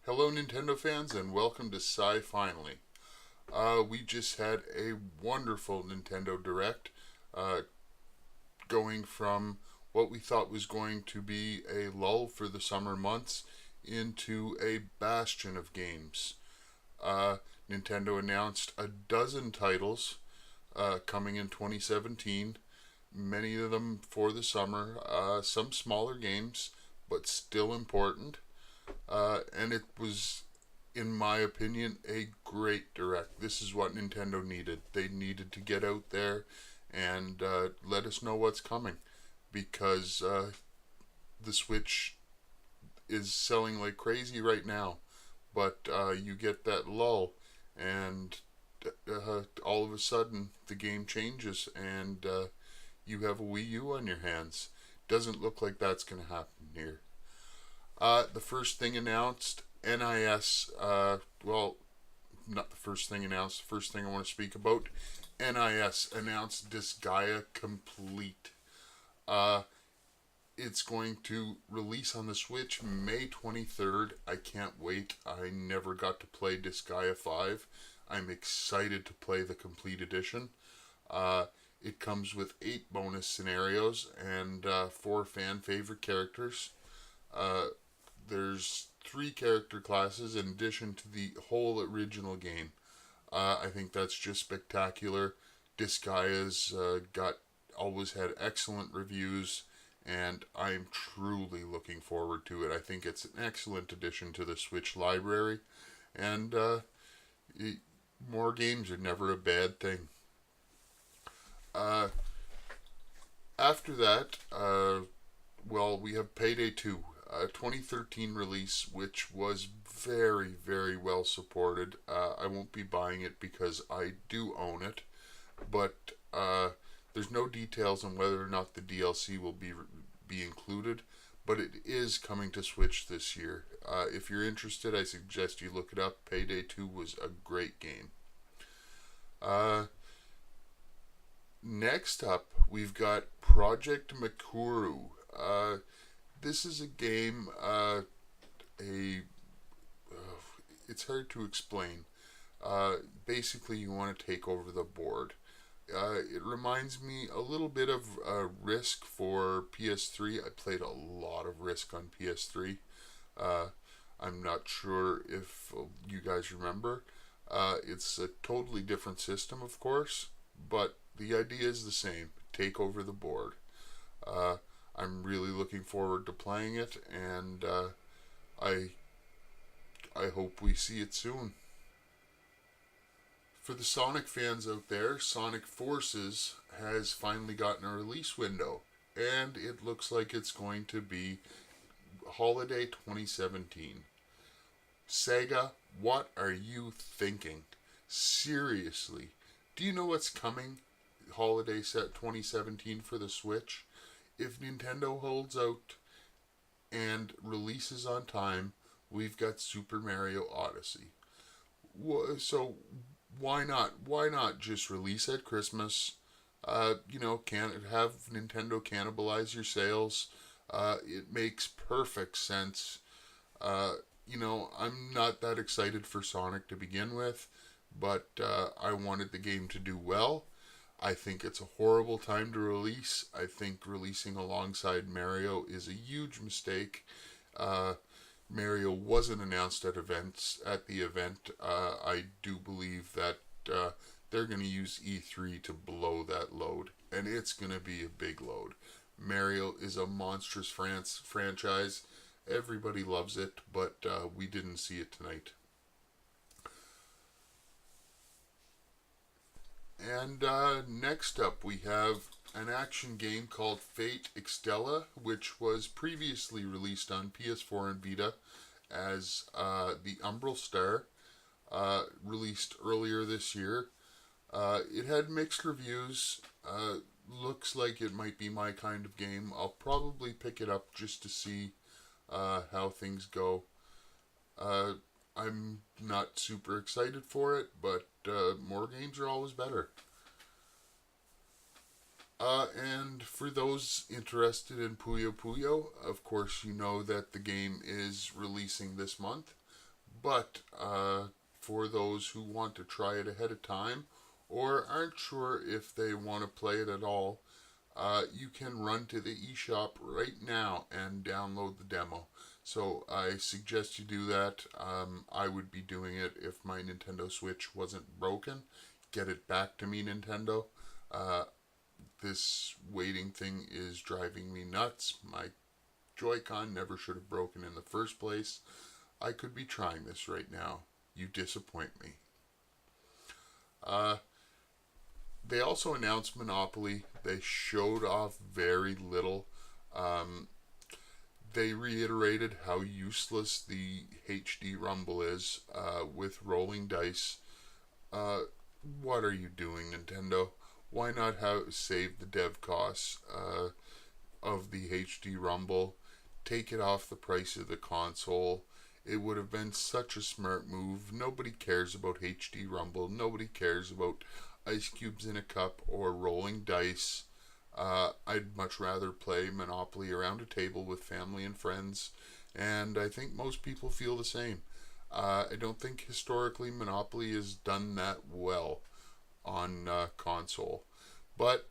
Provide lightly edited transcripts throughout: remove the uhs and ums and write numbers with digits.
Hello, Nintendo fans, and welcome to Sigh finally. We just had a wonderful Nintendo Direct, uh, going from what we thought was going to be a lull for the summer months into a bastion of games. Uh, Nintendo announced a dozen titles coming in 2017, many of them for the summer, some smaller games, but still important. And it was, in my opinion, a great direct. This is what Nintendo needed. They needed to get out there and let us know what's coming because the Switch is selling like crazy right now. But you get that lull, and all of a sudden the game changes, and you have a Wii U on your hands. Doesn't look like that's going to happen here. The first thing announced, NIS, well, not the first thing announced, the first thing I want to speak about, NIS announced Disgaea Complete. Uh, it's going to release on the Switch May 23rd. I can't wait. I never got to play Disgaea 5. I'm excited to play the Complete Edition. Uh, it comes with 8 bonus scenarios and 4 fan favorite characters. Uh, there's 3 character classes in addition to the whole original game. I think that's just spectacular. Disgaea's got always had excellent reviews, and I'm truly looking forward to it. I think it's an excellent addition to the Switch library, and more games are never a bad thing. Uh, After that, well, we have Payday 2, a 2013 release, which was very, very well supported. I won't be buying it because I do own it, but there's no details on whether or not the DLC will be included, but it is coming to Switch this year. If you're interested, I suggest you look it up. Payday 2 was a great game. Uh, Next up, we've got Project Makuru. This is a game, a it's hard to explain. Basically, you want to take over the board. It reminds me a little bit of Risk for PS3. I played a lot of Risk on PS3. Uh, I'm not sure if you guys remember. It's a totally different system, of course, but the idea is the same. Take over the board. Uh, I'm really looking forward to playing it, and I I hope we see it soon. For the Sonic fans out there, Sonic Forces has finally gotten a release window, and it looks like it's going to be holiday 2017. Sega, what are you thinking? Seriously, do you know what's coming holiday set 2017 for the Switch? If Nintendo holds out and releases on time, we've got Super Mario Odyssey. So why not? Why not just release at Christmas? Can it have Nintendo cannibalize your sales? It makes perfect sense. I'm not that excited for Sonic to begin with, but I wanted the game to do well. I think it's a horrible time to release. I think releasing alongside Mario is a huge mistake. Uh, Mario wasn't announced at the event. I do believe that they're going to use E3 to blow that load, and it's going to be a big load. Mario is a monstrous franchise. Everybody loves it, but we didn't see it tonight. And next up, we have an action game called Fate Extella, which was previously released on PS4 and Vita as the Umbral Star, released earlier this year. It had mixed reviews. Looks like it might be my kind of game. I'll probably pick it up just to see how things go. Uh, I'm not super excited for it, but more games are always better. And for those interested in Puyo Puyo, of course, you know that the game is releasing this month. But for those who want to try it ahead of time or aren't sure if they want to play it at all, you can run to the eShop right now and download the demo. So I suggest you do that. I would be doing it if my Nintendo Switch wasn't broken. Get it back to me, Nintendo. Uh, this waiting thing is driving me nuts. My Joy-Con never should have broken in the first place. I could be trying this right now. You disappoint me. Uh, they also announced Monopoly. They showed off very little. Um, they reiterated how useless the HD Rumble is with rolling dice. Uh, what are you doing, Nintendo? Why not have save the dev costs of the HD Rumble? Take it off the price of the console. It would have been such a smart move. Nobody cares about HD Rumble. Nobody cares about ice cubes in a cup or rolling dice. I'd much rather play Monopoly around a table with family and friends, and I think most people feel the same. I don't think historically Monopoly has done that well on console, but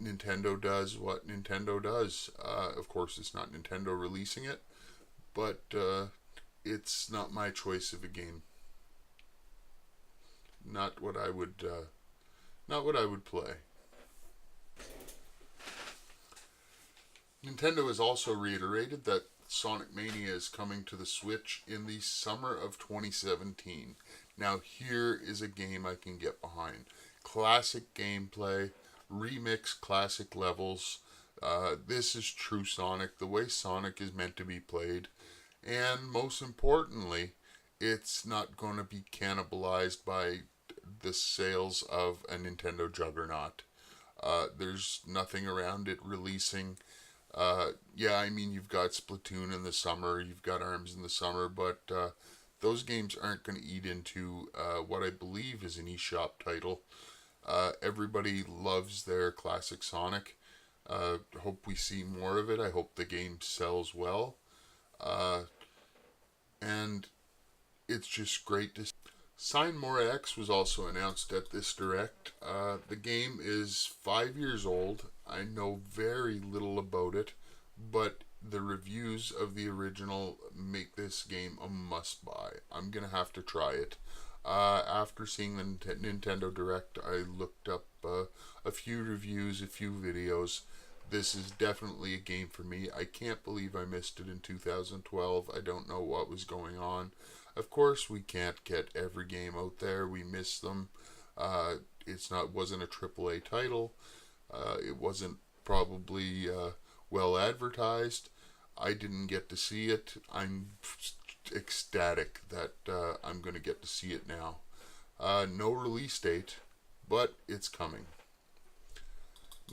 Nintendo does what Nintendo does. Of course, it's not Nintendo releasing it, but it's not my choice of a game. Not what I would, not what I would play. Nintendo has also reiterated that Sonic Mania is coming to the Switch in the summer of 2017. Now, here is a game I can get behind. Classic gameplay, remix classic levels. This is true Sonic, the way Sonic is meant to be played. And most importantly, it's not going to be cannibalized by the sales of a Nintendo juggernaut. There's nothing around it releasing. Yeah, I mean, you've got Splatoon in the summer, you've got ARMS in the summer, but those games aren't going to eat into what I believe is an eShop title. Everybody loves their classic Sonic. Hope we see more of it. I hope the game sells well. And it's just great to see. Sign More X was also announced at this direct. The game is 5 years old. I know very little about it, but the reviews of the original make this game a must buy. I'm gonna have to try it. After seeing the Nintendo Direct, I looked up a few reviews, a few videos. This is definitely a game for me. I can't believe I missed it in 2012. I don't know what was going on. Of course, we can't get every game out there. We miss them. Wasn't a AAA title. It wasn't probably well advertised. I didn't get to see it. I'm ecstatic that I'm going to get to see it now. No release date, but it's coming.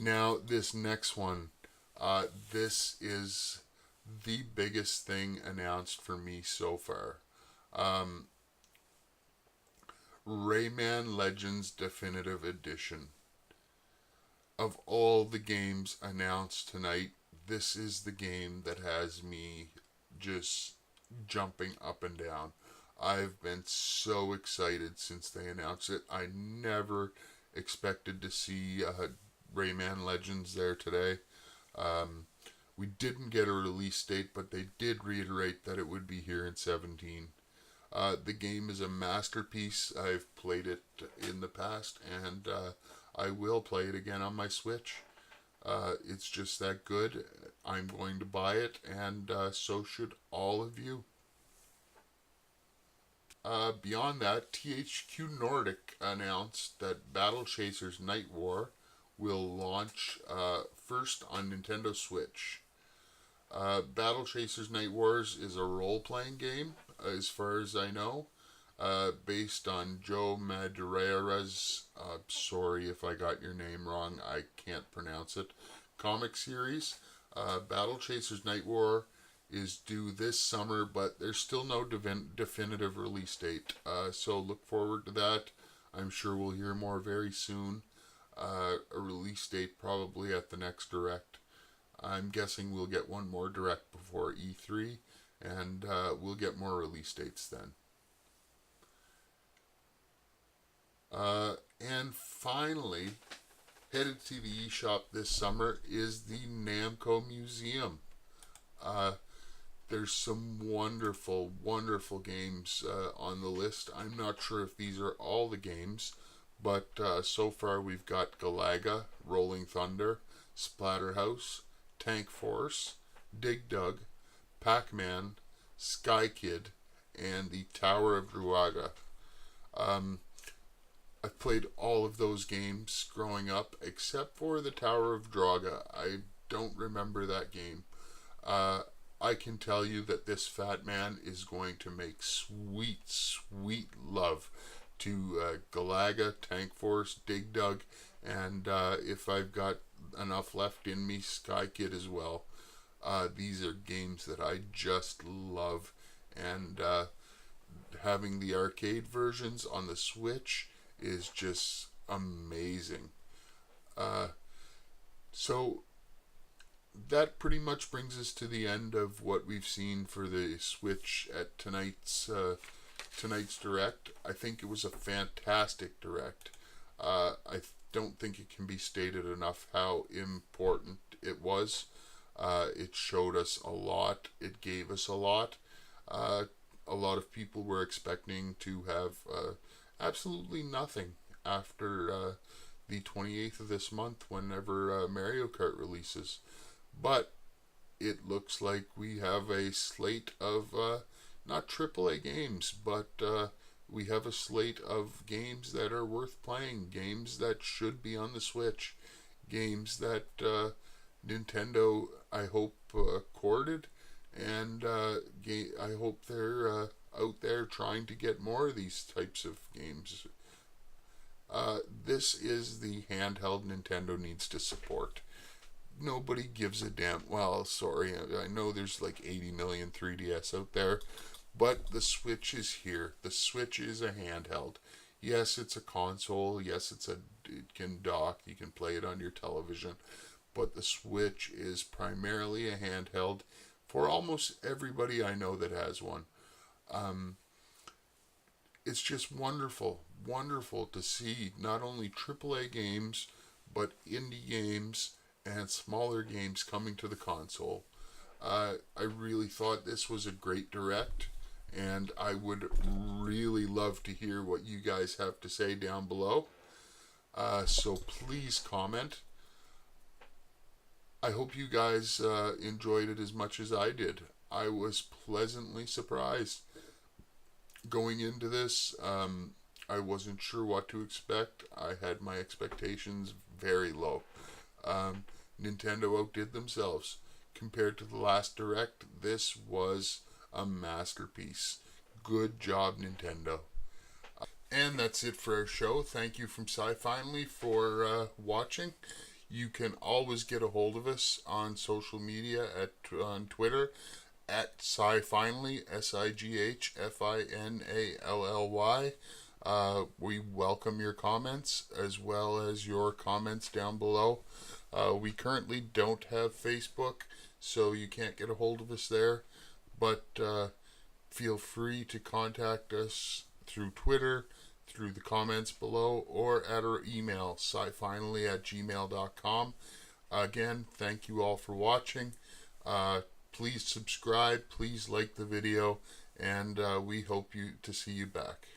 Now, this next one, this is the biggest thing announced for me so far. Rayman Legends Definitive Edition. Of all the games announced tonight, this is the game that has me just jumping up and down. I've been so excited since they announced it. I never expected to see Rayman Legends there today. We didn't get a release date, but they did reiterate that it would be here in 17. The game is a masterpiece. I've played it in the past, and I will play it again on my Switch. It's just that good. I'm going to buy it, and so should all of you. Beyond that, THQ Nordic announced that Battle Chasers Night War will launch first on Nintendo Switch. Battle Chasers Night Wars is a role-playing game, as far as I know, based on Joe Madureira's, sorry if I got your name wrong, I can't pronounce it, comic series. Battle Chasers Night War is due this summer, but there's still no definitive release date, so look forward to that. I'm sure we'll hear more very soon. A release date probably at the next direct. I'm guessing we'll get one more direct before E3, and we'll get more release dates then. And finally, headed to the eShop this summer is the Namco Museum. Uh, there's some wonderful, wonderful games on the list. I'm not sure if these are all the games, but so far we've got Galaga, Rolling Thunder, Splatterhouse, Tank Force, Dig Dug, Pac-Man, Sky Kid, and the Tower of Druaga. Um, I've played all of those games growing up, except for the Tower of Druaga. I don't remember that game. Uh, I can tell you that this fat man is going to make sweet, sweet love to Galaga, Tank Force, Dig Dug, and if I've got enough left in me, Sky Kid as well. These are games that I just love, and having the arcade versions on the Switch is just amazing. Uh, so that pretty much brings us to the end of what we've seen for the Switch at tonight's direct. I think it was a fantastic direct. I don't think it can be stated enough how important it was. It showed us a lot. It gave us a lot. A lot of people were expecting to have absolutely nothing after the 28th of this month, whenever Mario Kart releases. But it looks like we have a slate of not AAA games, but we have a slate of games that are worth playing, games that should be on the Switch, games that Nintendo, I hope, courted, and I hope they're out there trying to get more of these types of games. This is the handheld Nintendo needs to support. Nobody gives a damn. Well, sorry, I know there's like 80 million 3DS out there, but the Switch is here. The Switch is a handheld. Yes, it's a console. Yes, it can dock. You can play it on your television, but the Switch is primarily a handheld for almost everybody I know that has one. Um, it's just wonderful, wonderful to see not only AAA games, but indie games and smaller games coming to the console. I really thought this was a great direct, and I would really love to hear what you guys have to say down below. So please comment. I hope you guys enjoyed it as much as I did. I was pleasantly surprised going into this. I wasn't sure what to expect. I had my expectations very low. Nintendo outdid themselves. Compared to the last direct, this was a masterpiece. Good job, Nintendo. And that's it for our show. Thank you from Sigh finally for watching. You can always get a hold of us on social media on Twitter at Sigh Finally, SIGHFINALLY. We welcome your comments as well as your comments down below. We currently don't have Facebook, so you can't get a hold of us there, but feel free to contact us through Twitter, through the comments below, or at our email, scifinally@gmail.com. Again, thank you all for watching. Please subscribe, please like the video, and we hope to see you back.